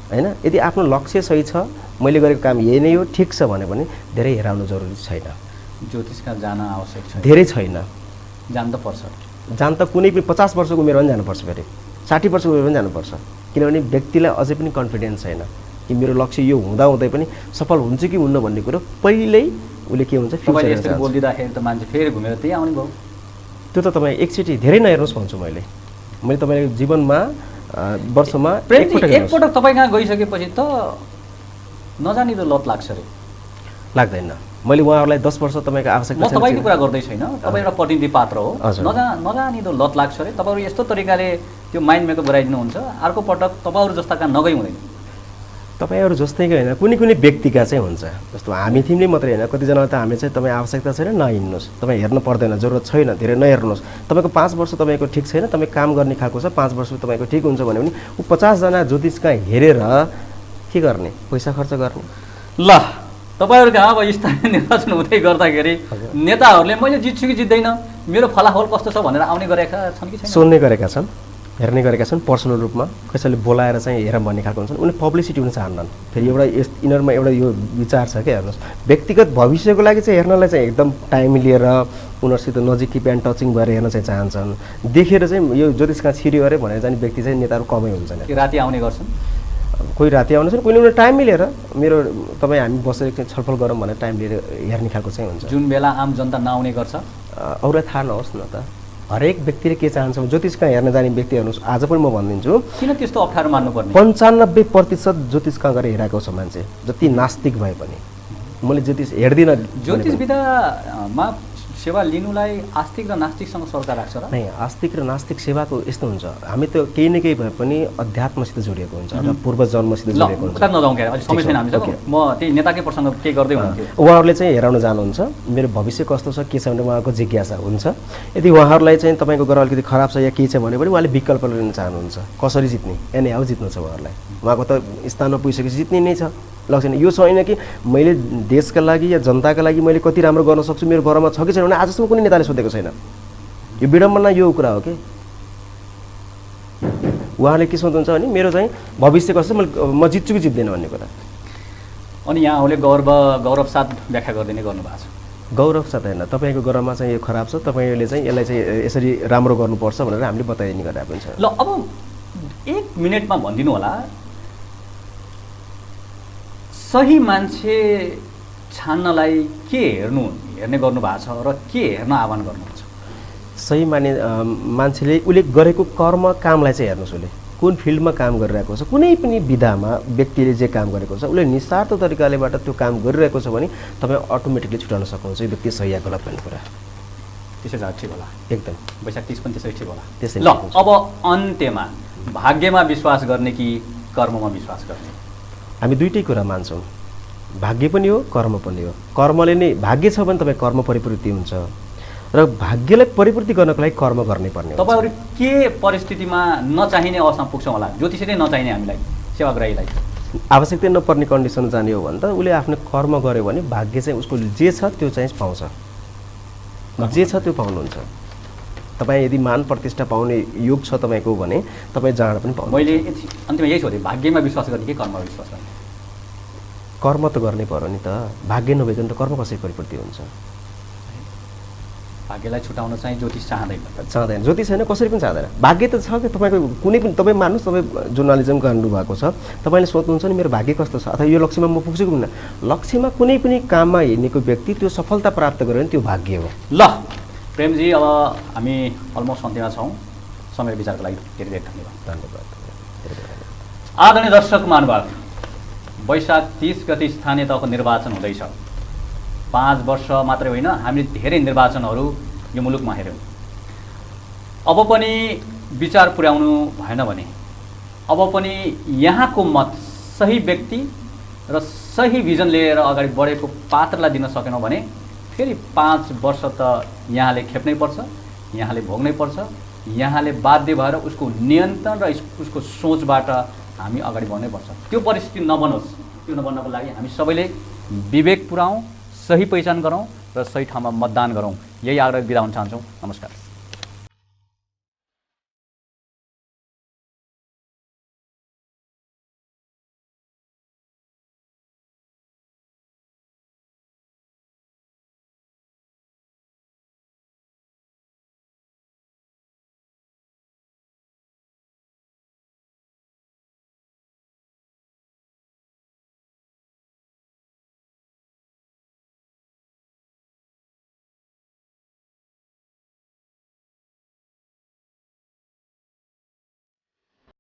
होइन। यदि आफ्नो लक्ष्य सही छ, मैले गरेको काम यही नै हो, ठिक छ भने पनि धेरै हेराउनु जरुरी छैन। ज्योतिषका जान आवश्यक छ? धेरै छैन, जान त पर्छ। जान त कुनै पनि 50 वर्षको उमेरमा पनि जानुपर्छ, फेरि 60 वर्षको उमेरमा पनि जानुपर्छ। किनभने व्यक्तिलाई अझै पनि कन्फिडेन्स छैन कि मेरो लक्ष्य यो हुँदाहुँदै पनि सफल हुन्छ कि हुन्न भन्ने कुरो पहिल्यै उसले के हुन्छ फ्युचर यस्तो बोलिदिँदाखेरि त मान्छे फेरि घुमेर त्यही आउने भयो। त्यो त तपाईँ एकचोटि धेरै नहेर्नुहोस् भन्छु मैले तपाईँको जीवनमा वर्षमा एकपटक तपाईँ कहाँ गइसकेपछि त नजानिदो लत लाग्छ रे। लाग्दैन। मैले उहाँहरूलाई 10 वर्ष तपाईँको आवश्यकता म तपाईँको कुरा गर्दै छैन, तपाईँ एउटा प्रतिनिधि पात्र हो, नजानिदो लत लाग्छ रे। तपाईँहरू यस्तो तरिकाले त्यो माइन्ड मेकअप गराइदिनुहुन्छ, अर्को पटक तपाईँहरू जस्ता कहाँ नगई हुँदैन। तपाईँहरू जस्तैको होइन, कुनै कुनै व्यक्तिका चाहिँ हुन्छ। जस्तो हामी थिम्ने मात्रै होइन, कतिजना त हामी चाहिँ तपाईँ आवश्यकता छैन नहिँड्नुहोस्, तपाईँ हेर्नु पर्दैन, जरुरत छैन, धेरै नहेर्नुहोस्। तपाईँको 5 वर्ष तपाईँको ठिक छैन, तपाईँ काम गर्ने खालको छ, 5 वर्ष तपाईँको ठिक हुन्छ भने पनि ऊ 50 जना ज्योतिषका हेरेर के गर्ने, पैसा खर्च गर्ने। ल तपाईँहरूको अब स्थानीय निर्वाचन हुँदै गर्दाखेरि नेताहरूले मैले जित्छु कि जित्दैन, मेरो फलाफल कस्तो छ भनेर आउने गरेका छन् कि छैन? सोध्ने गरेका छन्, हेर्ने गरेका छन्। पर्सनल रूपमा कसैले बोलाएर चाहिँ हेरौँ भन्ने खालको हुन्छन्, उनीहरूले पब्लिसिटी हुन चाहन्नन्। फेरि एउटा यिनीहरूमा एउटा यो विचार छ क्या, हेर्नुहोस्, व्यक्तिगत भविष्यको लागि चाहिँ हेर्नलाई चाहिँ एकदम टाइम लिएर उनीहरूसित नजिक किप एन्ड टचिङ भएर हेर्न चाहिँ चाहन्छन्। देखेर चाहिँ यो ज्योतिषका छिर्यो अरे भनेर जाने व्यक्ति चाहिँ नेताहरू कमै हुन्छन्। राति आउने गर्छन्, कोही राति आउने छन्, कोहीले टाइम मिलेर मेरो तपाईँ हामी बसेर छलफल गरौँ भनेर टाइम लिएर हेर्ने खालको चाहिँ हुन्छ। जुन बेला आम जनता नआउने गर्छ, अरूलाई थाहा नहोस् न त, हरेक व्यक्तिले के चाहन्छ। ज्योतिषका हेर्न जाने व्यक्ति हेर्नुहोस्, आज पनि म भनिदिन्छु, किन त्यस्तो अप्ठ्यारो मान्नुपर्ने? 95% ज्योतिषका गरेर हेरेको छ मान्छे, जति नास्तिक भए पनि। मैले ज्योतिष हेर्दिनँ। ज्योतिष विधामा सेवा लिनुलाई आस्तिक र नास्तिकसँग सरकार राख्छ र? नै, आस्तिक र नास्तिक सेवाको यस्तो हुन्छ, हामी त केही न केही भए पनि अध्यात्मसित जोडिएको हुन्छ अथवा पूर्व जन्मसित जोडिएको हुन्छ। नजाउँ क्या, अहिले समय छैन हामीसँग, म त्यही नेताकै प्रसङ्ग के गर्दै हुन्थ्यो। उहाँहरूले चाहिँ हेराउन जानुहुन्छ, मेरो भविष्य कस्तो छ के छ भने उहाँको जिज्ञासा हुन्छ। यदि उहाँहरूलाई चाहिँ तपाईँको ग्रह अलिकति खराब छ या के छ भने पनि उहाँले विकल्प लिन चाहनुहुन्छ, कसरी जित्ने, एनी हाउ जित्नु छ उहाँहरूलाई। उहाँको त स्थानमा पुगिसकेपछि जित्ने नै छ, लक्ष्य यो छैन कि मैले देशका लागि या जनताका लागि मैले कति राम्रो गर्न सक्छु, मेरो घरमा छ कि छैन भने आजसम्म कुनै नेताले सोधेको छैन। यो विडम्बना यो कुरा हो कि उहाँले के सोध्नुहुन्छ भने मेरो चाहिँ भविष्य कस्तो, म जित्छु कि जित्दैन भन्ने कुरा। अनि यहाँहरूले गौरव साथ व्याख्या गरिदिने गर्नुभएको छ। गौरव साथ होइन, तपाईँको ग्रहमा चाहिँ यो खराब छ, तपाईँले चाहिँ यसलाई चाहिँ यसरी राम्रो गर्नुपर्छ भनेर हामीले बताइदिने गरेको हुन्छ। ल अब 1 मिनटमा भनिदिनु होला, सही मान्छे छान्नलाई के हेर्ने गर्नुभएको छ र के हेर्न आह्वान गर्नुहुन्छ? सही मान्छेले उसले गरेको कर्म कामलाई चाहिँ हेर्नुहोस्, उसले कुन फिल्डमा काम गरिरहेको छ, कुनै पनि विधामा व्यक्तिले जे काम गरेको छ उसले निस्वार्थ तरिकालेबाट त्यो काम गरिरहेको छ भने तपाईँ अटोमेटिकली छुटाउन सक्नुहुन्छ यो व्यक्ति सही या गलत भन्ने कुरा। त्यसै जाँदा ठिक होला, एकदम वैशाख 30 पनि त्यसै ठिक होला। त्यसै ल अब अन्त्यमा भाग्यमा विश्वास गर्ने कि कर्ममा विश्वास गर्ने? हामी दुईटै कुरा मान्छौँ, भाग्य पनि हो कर्म पनि हो। कर्मले नै, भाग्य छ भने तपाईँ कर्म परिपूर्ति हुन्छ र भाग्यलाई परिपूर्ति गर्नको लागि कर्म गर्नै पर्ने हो। तपाईँहरू के परिस्थितिमा नचाहिने अवस्थामा पुग्छौँ होला, ज्योतिषी नै नचाहिने हामीलाई, सेवाग्राहीलाई? आवश्यकता नपर्ने कन्डिसन जाने हो भने त उसले आफ्नो कर्म गर्यो भने भाग्य चाहिँ उसको जे छ त्यो चाहिँ पाउँछ, जे छ त्यो पाउनुहुन्छ। तपाईँ यदि मान प्रतिष्ठा पाउने योग छ तपाईँको भने तपाईँ जहाँ पनि पाउनुहुन्छ। मैले अन्तिममा यही सोधेँ, भाग्यमा विश्वास गर्ने कि कर्ममा विश्वास गर्ने? कर्म त गर्नै पर्यो नि त, भाग्य नभइकन त कर्म कसरी परिपूर्ति हुन्छ? भाग्यलाई छुटाउन चाहिँ ज्योतिष चाहँदैन, ज्योतिष होइन कसरी पनि चाहँदैन। भाग्य त छ कि तपाईँको कुनै पनि, तपाईँ मान्नुहोस्, तपाईँ जर्नलिजम गर्नुभएको छ, तपाईँले सोध्नुहुन्छ नि मेरो भाग्य कस्तो छ अथवा यो लक्ष्यमा म पुग्छु कि हुन्न। लक्ष्यमा कुनै पनि काममा हिँडेको व्यक्ति त्यो सफलता प्राप्त गर्यो भने त्यो भाग्य हो। ल प्रेमजी, अब हामी अलमोस्ट अन्त्यमा छौँ, समय विचारको लागि धेरै धेरै धन्यवाद। धन्यवाद। आदरणीय दर्शक महानुभाव, वैशाख 30 गते स्थानीय तहको निर्वाचन हुँदैछ। 5 वर्ष मात्रै होइन, हामीले धेरै निर्वाचनहरू यो मुलुकमा हेऱ्यौँ। अब पनि विचार पुर्याउनु भएन भने, अब पनि यहाँको मत सही व्यक्ति र सही भिजन लिएर अगाडि बढेको पात्रलाई दिन सकेनौँ भने फेरि 5 वर्ष त यहाँले खेप्नै पर्छ, यहाँले भोग्नै पर्छ। यहाँले बाध्य भएर उसको नियन्त्रण र उसको सोचबाट हामी अगाडि बढ्नै पर्छ। त्यो परिस्थिति नबनोस्, त्यो नबन्नको लागि हामी सबैले विवेक पुर्याउँ, सही पहिचान गरौँ र सही ठाउँमा मतदान गरौँ। यही आग्रह बिदा हुन चाहन्छौँ। नमस्कार।